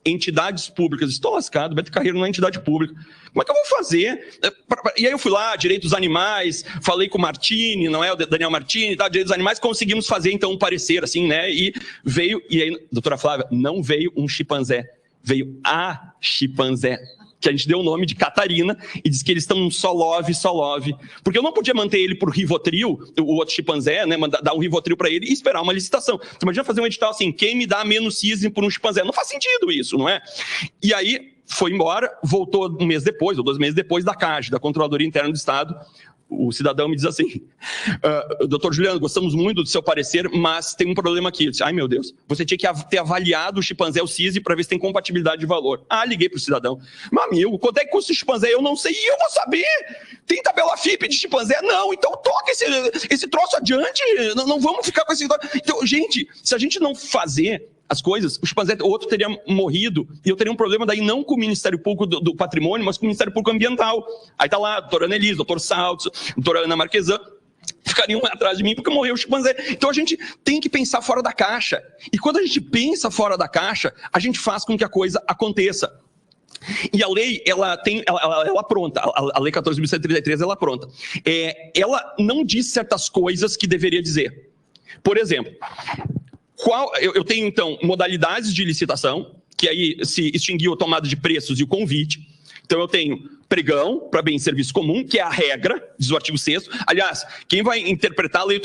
entidades públicas. Estou lascado, Beto Carreiro não é entidade pública. Como é que eu vou fazer? E aí eu fui lá, direito dos animais, falei com o Martini, não é o Daniel Martini, tá, direito dos animais, conseguimos fazer então um parecer assim, né? E aí, doutora Flávia, não veio um chimpanzé, veio a chimpanzé, que a gente deu o nome de Catarina, e diz que eles estão só love, porque eu não podia manter ele por Rivotril, o outro chimpanzé, né, dar um Rivotril para ele e esperar uma licitação. Então, imagina fazer um edital assim, quem me dá menos cisne por um chimpanzé? Não faz sentido isso, não é? E aí, foi embora, voltou um mês depois, ou 2 meses depois, da CAGE, da Controladoria Interna do Estado. O cidadão me diz assim, doutor Juliano, gostamos muito do seu parecer, mas tem um problema aqui. Eu disse, ai meu Deus, você tinha que ter avaliado o chimpanzé, o cisne, para ver se tem compatibilidade de valor. Liguei para o cidadão. Meu amigo, quanto é que custa o chimpanzé? Eu não sei, e eu vou saber. Tem tabela FIP de chimpanzé? Não, então toca esse troço adiante, não vamos ficar com esse... Então, gente, se a gente não fazer as coisas, o chimpanzé, o outro teria morrido, e eu teria um problema daí não com o Ministério Público do Patrimônio, mas com o Ministério Público Ambiental. Aí tá lá, doutora Annelise, doutor Saltz, doutora Ana Marquesan, ficariam atrás de mim porque morreu o chimpanzé. Então a gente tem que pensar fora da caixa. E quando a gente pensa fora da caixa, a gente faz com que a coisa aconteça. E a lei, ela pronta, a lei 14.133, ela pronta. Ela não diz certas coisas que deveria dizer. Por exemplo, eu tenho, então, modalidades de licitação, que aí se extinguiu a tomada de preços e o convite. Então, eu tenho pregão para bem e serviço comum, que é a regra, diz o artigo 6º. Aliás, quem vai interpretar a lei,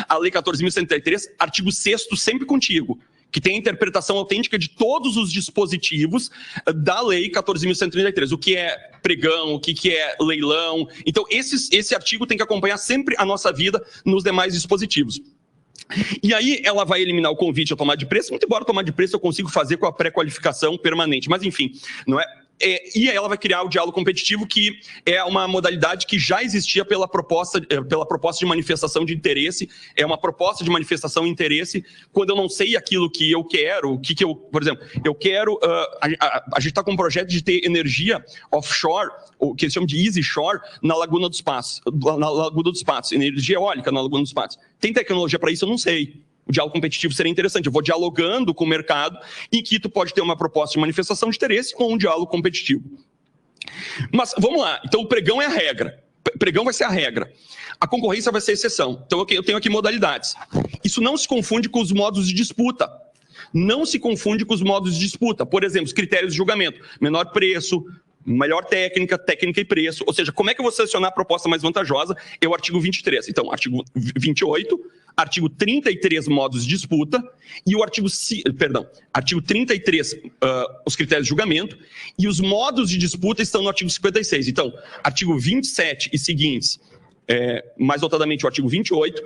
a lei 14.133, artigo 6º, sempre contigo, que tem a interpretação autêntica de todos os dispositivos da Lei 14.133. O que é pregão, o que é leilão. Então, esse artigo tem que acompanhar sempre a nossa vida nos demais dispositivos. E aí ela vai eliminar o convite à tomada de preço, muito embora a tomada de preço eu consigo fazer com a pré-qualificação permanente, mas enfim, não é? E aí ela vai criar o diálogo competitivo, que é uma modalidade que já existia pela proposta de manifestação de interesse. É uma proposta de manifestação de interesse quando eu não sei aquilo que eu quero, por exemplo, eu quero, a gente está com um projeto de ter energia offshore, o que eles chamam de easy shore, na Laguna dos Patos, energia eólica na Laguna dos Patos. Tem tecnologia para isso? Eu não sei. O diálogo competitivo seria interessante. Eu vou dialogando com o mercado, em que tu pode ter uma proposta de manifestação de interesse com um diálogo competitivo. Mas vamos lá. Então o pregão é a regra. Pregão vai ser a regra. A concorrência vai ser a exceção. Então eu tenho aqui modalidades. Isso não se confunde com os modos de disputa. Não se confunde com os modos de disputa. Por exemplo, os critérios de julgamento. Menor preço, melhor técnica e preço. Ou seja, como é que eu vou selecionar a proposta mais vantajosa? É o artigo 23. Então, artigo 28, artigo 33, modos de disputa, e o artigo 33, os critérios de julgamento, e os modos de disputa estão no artigo 56. Então, artigo 27 e seguintes, mais notadamente o artigo 28,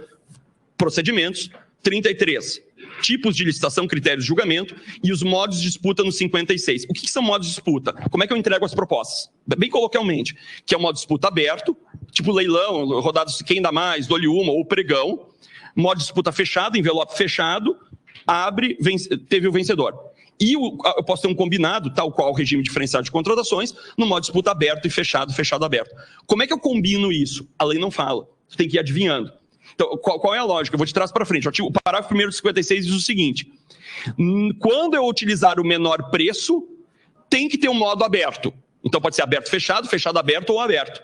procedimentos, 33, tipos de licitação, critérios de julgamento, e os modos de disputa no 56. O que são modos de disputa? Como é que eu entrego as propostas? Bem coloquialmente, que é o modo de disputa aberto, tipo leilão, rodados quem dá mais, dou-lhe uma, ou pregão. Modo de disputa fechado, envelope fechado, abre, teve o vencedor. E eu posso ter um combinado, tal qual o regime diferenciado de contratações, no modo de disputa aberto e fechado, fechado, aberto. Como é que eu combino isso? A lei não fala. Você tem que ir adivinhando. Então, qual é a lógica? Eu vou de trás para frente. O parágrafo 1º de 56 diz o seguinte: quando eu utilizar o menor preço, tem que ter um modo aberto. Então pode ser aberto, fechado, fechado, aberto ou aberto.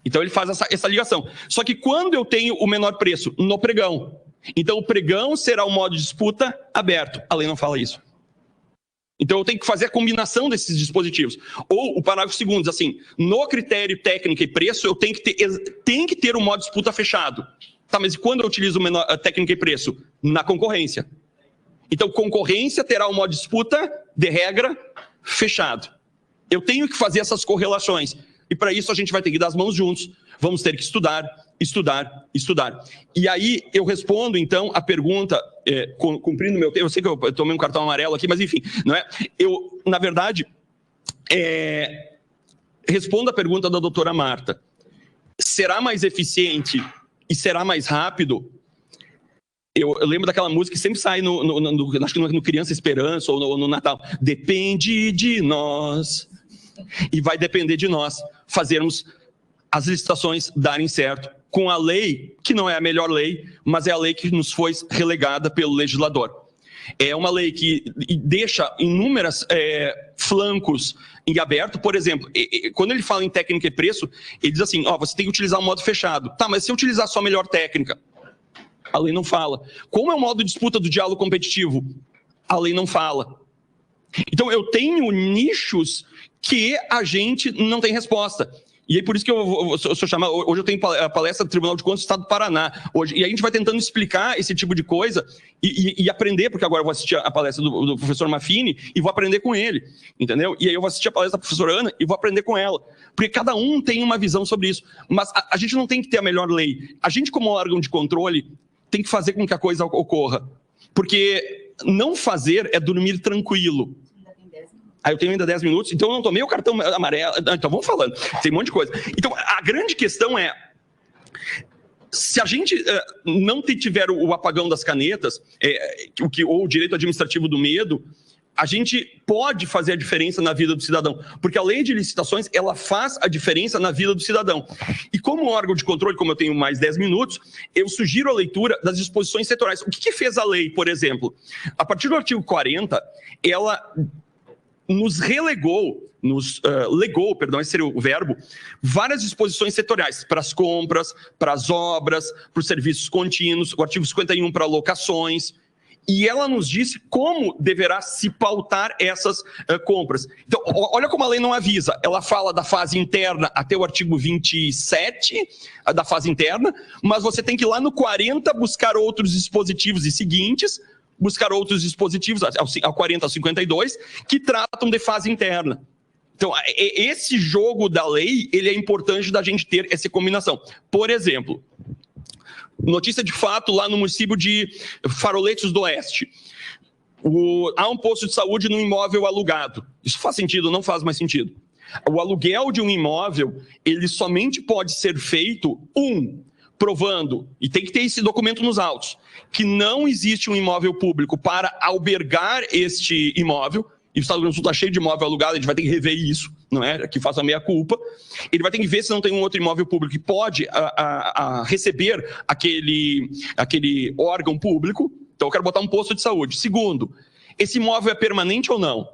Então ele faz essa ligação. Só que quando eu tenho o menor preço? No pregão. Então o pregão será o modo de disputa aberto. A lei não fala isso. Então eu tenho que fazer a combinação desses dispositivos. Ou o parágrafo 2º diz assim: no critério técnica e preço eu tenho que ter o modo de disputa fechado. Tá, mas e quando eu utilizo a técnica e preço? Na concorrência. Então, concorrência terá o modo de disputa, de regra, fechado. Eu tenho que fazer essas correlações. E para isso a gente vai ter que dar as mãos juntos. Vamos ter que estudar. E aí eu respondo, então, a pergunta, cumprindo meu tempo. Eu sei que eu tomei um cartão amarelo aqui, mas enfim, não é? Eu, na verdade, respondo a pergunta da doutora Marta. Será mais eficiente e será mais rápido? Eu lembro daquela música que sempre sai acho que no Criança Esperança ou no Natal. Depende de nós. E vai depender de nós fazermos as licitações darem certo com a lei, que não é a melhor lei, mas é a lei que nos foi relegada pelo legislador. É uma lei que deixa inúmeros flancos em aberto. Por exemplo, quando ele fala em técnica e preço, ele diz assim: você tem que utilizar o modo fechado. Tá, mas se eu utilizar só a melhor técnica? A lei não fala. Como é o modo de disputa do diálogo competitivo? A lei não fala. Então eu tenho nichos que a gente não tem resposta. E aí por isso que hoje eu tenho a palestra do Tribunal de Contas do Estado do Paraná. E a gente vai tentando explicar esse tipo de coisa e aprender, porque agora eu vou assistir a palestra do professor Maffini e vou aprender com ele, entendeu? E aí eu vou assistir a palestra da professora Ana e vou aprender com ela. Porque cada um tem uma visão sobre isso. Mas a gente não tem que ter a melhor lei. A gente, como órgão de controle, tem que fazer com que a coisa ocorra. Porque não fazer é dormir tranquilo. Eu tenho ainda 10 minutos, então eu não tomei o cartão amarelo. Então vamos falando, tem um monte de coisa. Então a grande questão é: se a gente não tiver o apagão das canetas, ou o direito administrativo do medo, a gente pode fazer a diferença na vida do cidadão. Porque a lei de licitações, ela faz a diferença na vida do cidadão. E como órgão de controle, como eu tenho mais 10 minutos, eu sugiro a leitura das disposições setoriais. O que fez a lei, por exemplo? A partir do artigo 40, ela nos legou, esse seria o verbo, várias disposições setoriais para as compras, para as obras, para os serviços contínuos, o artigo 51 para locações, e ela nos disse como deverá se pautar essas compras. Então, olha como a lei não avisa. Ela fala da fase interna até o artigo 27, da fase interna, mas você tem que ir lá no 40 buscar outros dispositivos e seguintes buscar outros dispositivos, ao 40, ao 52, que tratam de fase interna. Então, esse jogo da lei, ele é importante da gente ter essa combinação. Por exemplo, notícia de fato lá no município de Faroletes do Oeste. Há um posto de saúde num imóvel alugado. Isso faz sentido? Não faz mais sentido. O aluguel de um imóvel, ele somente pode ser feito, provando, e tem que ter esse documento nos autos, que não existe um imóvel público para albergar este imóvel. E o Estado do Rio Grande do Sul está cheio de imóvel alugado, a gente vai ter que rever isso, não é? Que faça a meia-culpa. Ele vai ter que ver se não tem um outro imóvel público que pode receber aquele órgão público. Então, eu quero botar um posto de saúde. Segundo, esse imóvel é permanente ou não?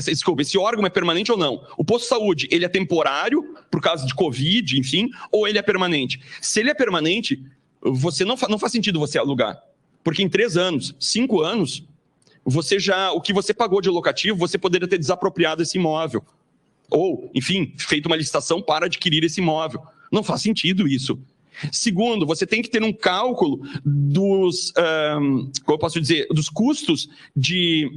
Desculpa, esse órgão é permanente ou não? O posto de saúde, ele é temporário, por causa de Covid, enfim, ou ele é permanente? Se ele é permanente, não faz sentido você alugar. Porque em 3 anos, 5 anos, o que você pagou de locativo, você poderia ter desapropriado esse imóvel. Ou, enfim, feito uma licitação para adquirir esse imóvel. Não faz sentido isso. Segundo, você tem que ter um cálculo dos custos de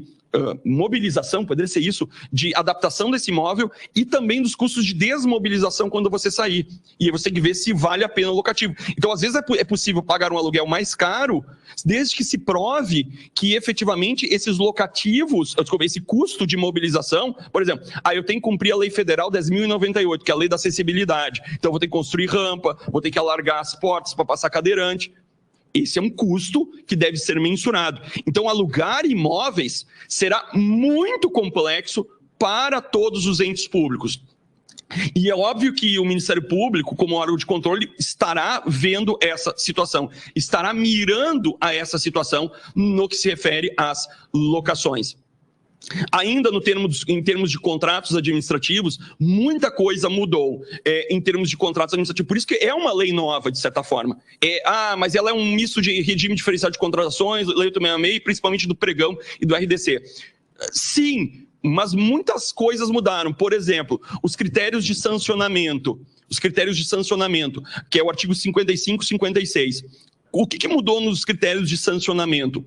mobilização, poderia ser isso, de adaptação desse imóvel e também dos custos de desmobilização quando você sair. E aí você tem que ver se vale a pena o locativo. Então, às vezes é possível pagar um aluguel mais caro, desde que se prove que efetivamente esses locativos, esse custo de mobilização, por exemplo, eu tenho que cumprir a Lei Federal 10.098, que é a Lei da Acessibilidade. Então, eu vou ter que construir rampa, vou ter que alargar as portas para passar cadeirante. Esse é um custo que deve ser mensurado. Então, alugar imóveis será muito complexo para todos os entes públicos. E é óbvio que o Ministério Público, como órgão de controle, estará vendo essa situação, estará mirando a essa situação no que se refere às locações. Ainda em termos de contratos administrativos, muita coisa mudou em termos de contratos administrativos. Por isso que é uma lei nova, de certa forma. Mas ela é um misto de regime diferenciado de contratações, lei 866, principalmente do pregão e do RDC. Sim, mas muitas coisas mudaram. Por exemplo, os critérios de sancionamento. Que é o artigo 55 e 56. O que mudou nos critérios de sancionamento?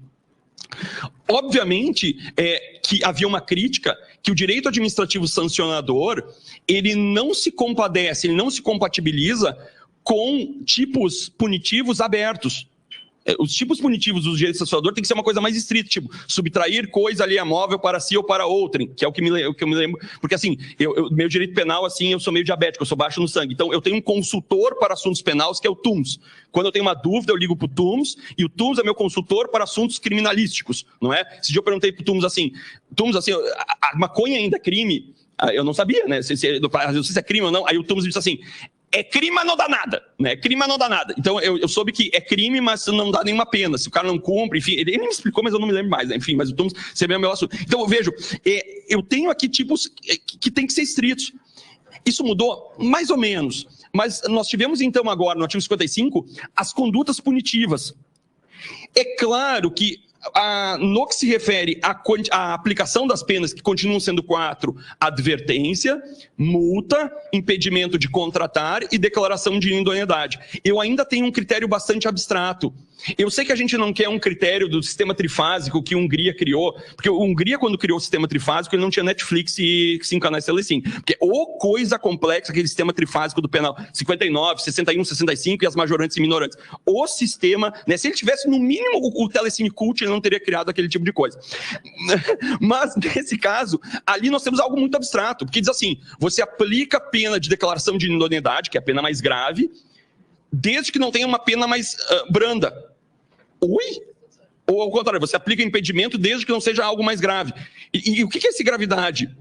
Obviamente que havia uma crítica que o direito administrativo sancionador, ele não se compadece, ele não se compatibiliza com tipos punitivos abertos. Os tipos punitivos do direito sancionador tem que ser uma coisa mais estrita, tipo, subtrair coisa alheia móvel para si ou para outrem, que é o que eu me lembro. Porque, assim, meu direito penal, assim, eu sou meio diabético, eu sou baixo no sangue. Então, eu tenho um consultor para assuntos penais, que é o TUMS. Quando eu tenho uma dúvida, eu ligo para o TUMS, e o TUMS é meu consultor para assuntos criminalísticos, não é? Esse dia eu perguntei para o TUMS, assim, a maconha ainda é crime? Eu não sabia, né? Se é crime ou não. Aí o TUMS disse assim, é crime, mas não dá nada, né? Crime, mas não dá nada. Então, eu soube que é crime, mas não dá nenhuma pena. Se o cara não cumpre, enfim, ele me explicou, mas eu não me lembro mais, né? Enfim, mas o TUMS seria o meu assunto. Então, eu vejo, eu tenho aqui tipos que tem que ser estritos. Isso mudou? Mais ou menos. Mas nós tivemos, então, agora, no artigo 55, as condutas punitivas. É claro que no que se refere à aplicação das penas, que continuam sendo 4, advertência, multa, impedimento de contratar e declaração de idoneidade. Eu ainda tenho um critério bastante abstrato. Eu sei que a gente não quer um critério do sistema trifásico que a Hungria criou, porque a Hungria, quando criou o sistema trifásico, ele não tinha Netflix e 5 canais Telecine. Porque coisa complexa, aquele sistema trifásico do penal 59, 61, 65 e as majorantes e minorantes. O sistema, né, se ele tivesse no mínimo o Telecine Cult, ele não teria criado aquele tipo de coisa. Mas, nesse caso, ali nós temos algo muito abstrato, porque diz assim, você aplica a pena de declaração de idoneidade, que é a pena mais grave, desde que não tenha uma pena mais branda. Ou ao contrário, você aplica impedimento desde que não seja algo mais grave. E o que é essa gravidade?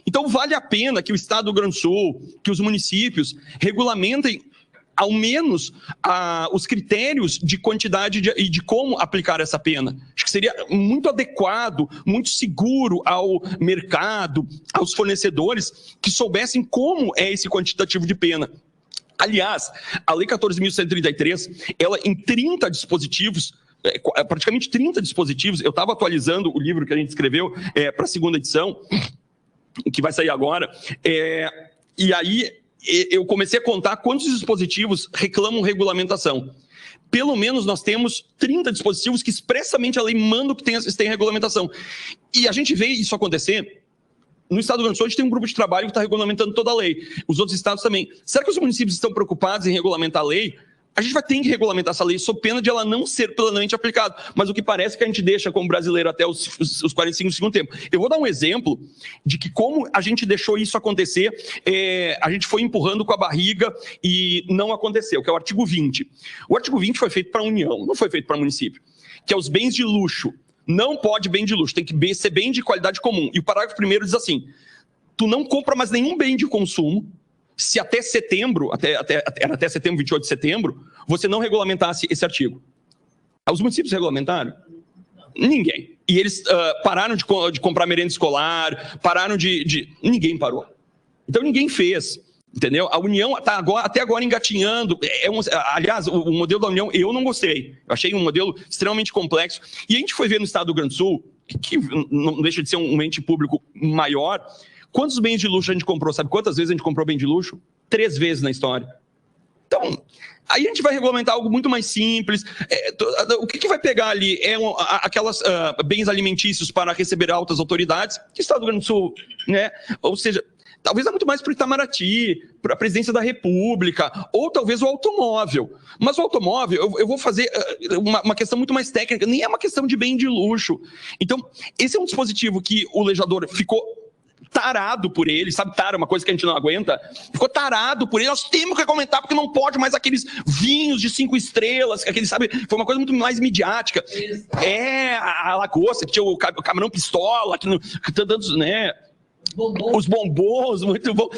Então, vale a pena que o Estado do Rio Grande do Sul, que os municípios regulamentem ao menos os critérios de quantidade e de como aplicar essa pena. Acho que seria muito adequado, muito seguro ao mercado, aos fornecedores, que soubessem como é esse quantitativo de pena. Aliás, a Lei 14.133, ela em 30 dispositivos, praticamente 30 dispositivos, eu estava atualizando o livro que a gente escreveu para a segunda edição, que vai sair agora, e aí eu comecei a contar quantos dispositivos reclamam regulamentação. pelo menos nós temos 30 dispositivos que expressamente a lei manda que tenha regulamentação. E a gente vê isso acontecer. No estado do Rio Grande do Sul, a gente tem um grupo de trabalho que está regulamentando toda a lei. Os outros estados também. Será que os municípios estão preocupados em regulamentar a lei? A gente vai ter que regulamentar essa lei, sob pena de ela não ser plenamente aplicada. Mas o que parece que a gente deixa como brasileiro até os 45 do segundo tempo. Eu vou dar um exemplo de que como a gente deixou isso acontecer, a gente foi empurrando com a barriga e não aconteceu, que é o artigo 20. O artigo 20 foi feito para a União, não foi feito para o município, que é os bens de luxo. Não pode bem de luxo, tem que ser bem de qualidade comum. E o parágrafo 1º diz assim, tu não compra mais nenhum bem de consumo se até setembro, era até setembro, 28 de setembro, você não regulamentasse esse artigo. Os municípios regulamentaram? Ninguém. E eles pararam de comprar merenda escolar, pararam ninguém parou. Então ninguém fez, entendeu? A União está até agora engatinhando. Aliás, o modelo da União eu não gostei. Eu achei um modelo extremamente complexo. E a gente foi ver no estado do Rio Grande do Sul, que não deixa de ser um ente público maior. Quantos bens de luxo a gente comprou? Sabe quantas vezes a gente comprou bem de luxo? 3 vezes na história. Então, aí a gente vai regulamentar algo muito mais simples. O que vai pegar ali é aquelas bens alimentícios para receber altas autoridades, que o estado do Rio Grande do Sul, né? Ou seja, talvez é muito mais para o Itamaraty, para a presidência da República, ou talvez o automóvel. Mas o automóvel, eu vou fazer uma questão muito mais técnica, nem é uma questão de bem de luxo. Então, esse é um dispositivo que o legislador ficou tarado por ele, sabe, uma coisa que a gente não aguenta, ficou tarado por ele, nós temos que comentar porque não pode mais aqueles vinhos de 5 estrelas, aqueles, sabe, foi uma coisa muito mais midiática. A lagosta, que tinha o camarão pistola, que tantos, né, os bombons, muito bom.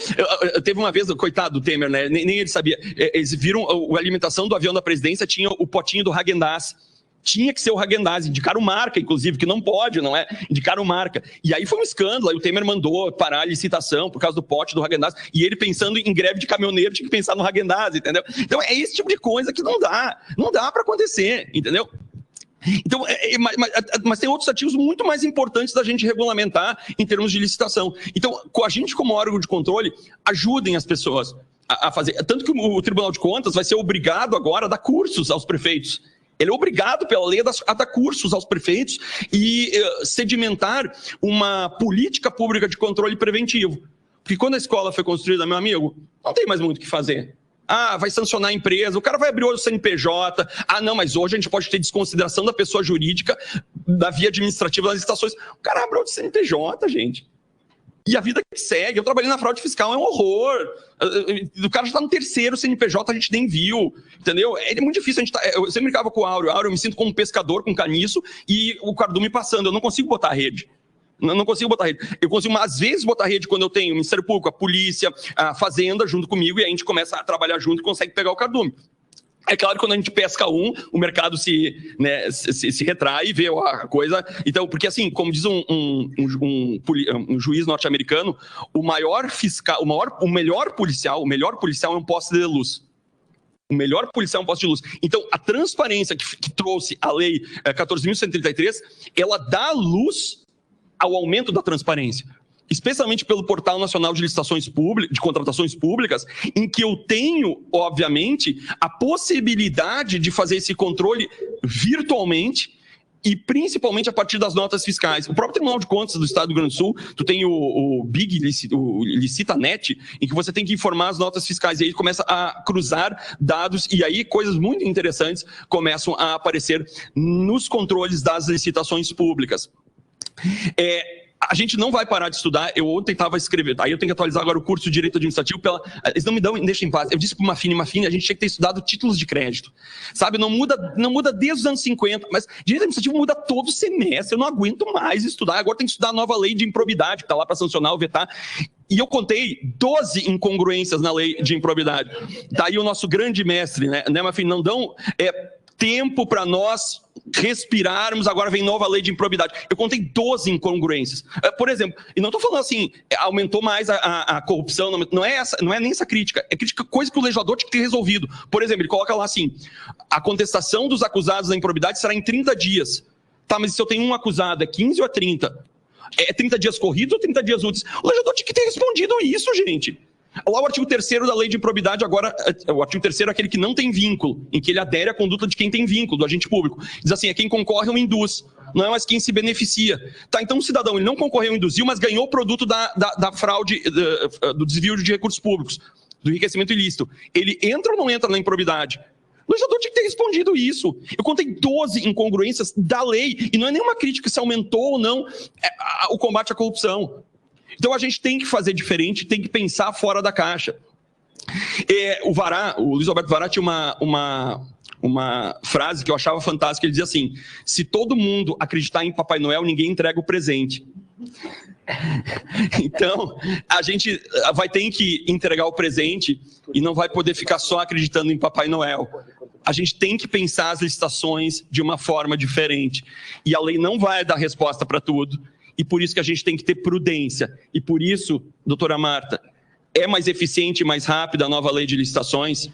Teve uma vez, coitado do Temer, né, nem ele sabia, eles viram a alimentação do avião da presidência, tinha o potinho do Häagen-Dazs. Tinha que ser o Häagen-Dazs, indicaram marca, inclusive, que não pode, não é? Indicaram marca. E aí foi um escândalo, aí o Temer mandou parar a licitação por causa do pote do Häagen-Dazs, e ele pensando em greve de caminhoneiro, tinha que pensar no Häagen-Dazs, entendeu? Então é esse tipo de coisa que não dá para acontecer, entendeu? Então, mas tem outros artigos muito mais importantes da gente regulamentar em termos de licitação. Então, a gente como órgão de controle, ajudem as pessoas a fazer. Tanto que o Tribunal de Contas vai ser obrigado agora a dar cursos aos prefeitos. Ele é obrigado pela lei a dar cursos aos prefeitos e sedimentar uma política pública de controle preventivo. Porque quando a escola foi construída, meu amigo, não tem mais muito o que fazer. Vai sancionar a empresa, o cara vai abrir o CNPJ. Não, mas hoje a gente pode ter desconsideração da pessoa jurídica da via administrativa das licitações. O cara abre o CNPJ, gente. E a vida que segue. Eu trabalhei na fraude fiscal, é um horror. O cara já está no 3º CNPJ, a gente nem viu, entendeu? É muito difícil. Eu sempre brincava com o Áureo. Eu me sinto como um pescador com caniço e o cardume passando. Eu não consigo botar a rede. Não consigo botar rede. Eu consigo, às vezes, botar rede quando eu tenho o Ministério Público, a polícia, a Fazenda junto comigo e a gente começa a trabalhar junto e consegue pegar o cardume. É claro que quando a gente pesca o mercado se retrai e vê a coisa. Então, porque assim, como diz um juiz norte-americano, o melhor policial é um poste de luz. O melhor policial é um poste de luz. Então, a transparência que trouxe a lei 14.133, ela dá luz ao aumento da transparência. Especialmente pelo Portal Nacional de Licitações Públicas, de Contratações Públicas, em que eu tenho, obviamente, a possibilidade de fazer esse controle virtualmente e principalmente a partir das notas fiscais. O próprio Tribunal de Contas do Estado do Rio Grande do Sul, tu tem o Big Licitanet, em que você tem que informar as notas fiscais, e aí começa a cruzar dados, e aí coisas muito interessantes começam a aparecer nos controles das licitações públicas. A gente não vai parar de estudar. Eu ontem estava escrevendo, aí eu tenho que atualizar agora o curso de Direito Administrativo. Eles não me deixam em paz. Eu disse para uma Mafine, a gente tinha que ter estudado títulos de crédito. Sabe, não muda desde os anos 50, mas Direito Administrativo muda todo semestre. Eu não aguento mais estudar. Agora tem que estudar a nova lei de improbidade, que está lá para sancionar ou vetar. E eu contei 12 incongruências na lei de improbidade. Daí o nosso grande mestre, né Mafine, não dão tempo para nós respirarmos, agora vem nova lei de improbidade. Eu contei 12 incongruências. Por exemplo, e não estou falando assim, aumentou mais a corrupção, não é nem essa crítica, é crítica coisa que o legislador tinha que ter resolvido. Por exemplo, ele coloca lá assim, a contestação dos acusados da improbidade será em 30 dias. Tá, mas se eu tenho um acusado, é 15 ou é 30? É 30 dias corridos ou 30 dias úteis? O legislador tinha que ter respondido isso, gente. Lá o artigo 3º da lei de improbidade, agora, o artigo 3º é aquele que não tem vínculo, em que ele adere à conduta de quem tem vínculo, do agente público. Diz assim, é quem concorre ou induz, não é mais quem se beneficia. Tá, então o cidadão, ele não concorreu ou induziu, mas ganhou o produto da fraude, do desvio de recursos públicos, do enriquecimento ilícito. Ele entra ou não entra na improbidade? O legislador tinha que ter respondido isso. Eu contei 12 incongruências da lei, e não é nenhuma crítica se aumentou ou não o combate à corrupção. Então a gente tem que fazer diferente, tem que pensar fora da caixa. O Luiz Alberto Vará tinha uma frase que eu achava fantástica, ele dizia assim, se todo mundo acreditar em Papai Noel, ninguém entrega o presente. Então, a gente vai ter que entregar o presente e não vai poder ficar só acreditando em Papai Noel. A gente tem que pensar as licitações de uma forma diferente. E a lei não vai dar resposta para tudo. E por isso que a gente tem que ter prudência. E por isso, doutora Marta, é mais eficiente e mais rápida a nova lei de licitações?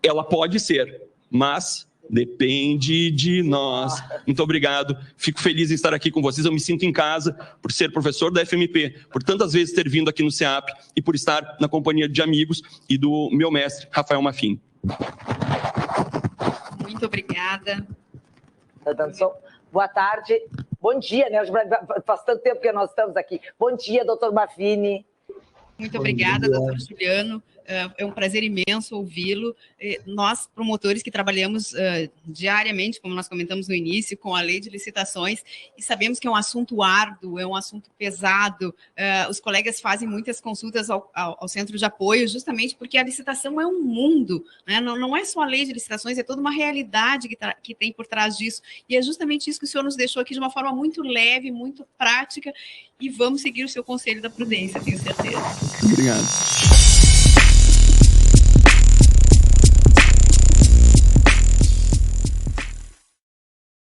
Ela pode ser, mas depende de nós. Muito obrigado. Fico feliz em estar aqui com vocês. Eu me sinto em casa por ser professor da FMP, por tantas vezes ter vindo aqui no CEAP e por estar na companhia de amigos e do meu mestre, Rafael Mafini. Muito obrigada. Boa tarde. Bom dia, né? Faz tanto tempo que nós estamos aqui. Bom dia, doutor Mafini. Muito obrigada, doutor Juliano. É um prazer imenso ouvi-lo. Nós, promotores que trabalhamos diariamente, como nós comentamos no início, com a lei de licitações, e sabemos que é um assunto árduo, é um assunto pesado. Os colegas fazem muitas consultas ao centro de apoio, justamente porque a licitação é um mundo, né? Não é só a lei de licitações, é toda uma realidade que tem por trás disso. E é justamente isso que o senhor nos deixou aqui de uma forma muito leve, muito prática, e vamos seguir o seu conselho da prudência, tenho certeza. Obrigado.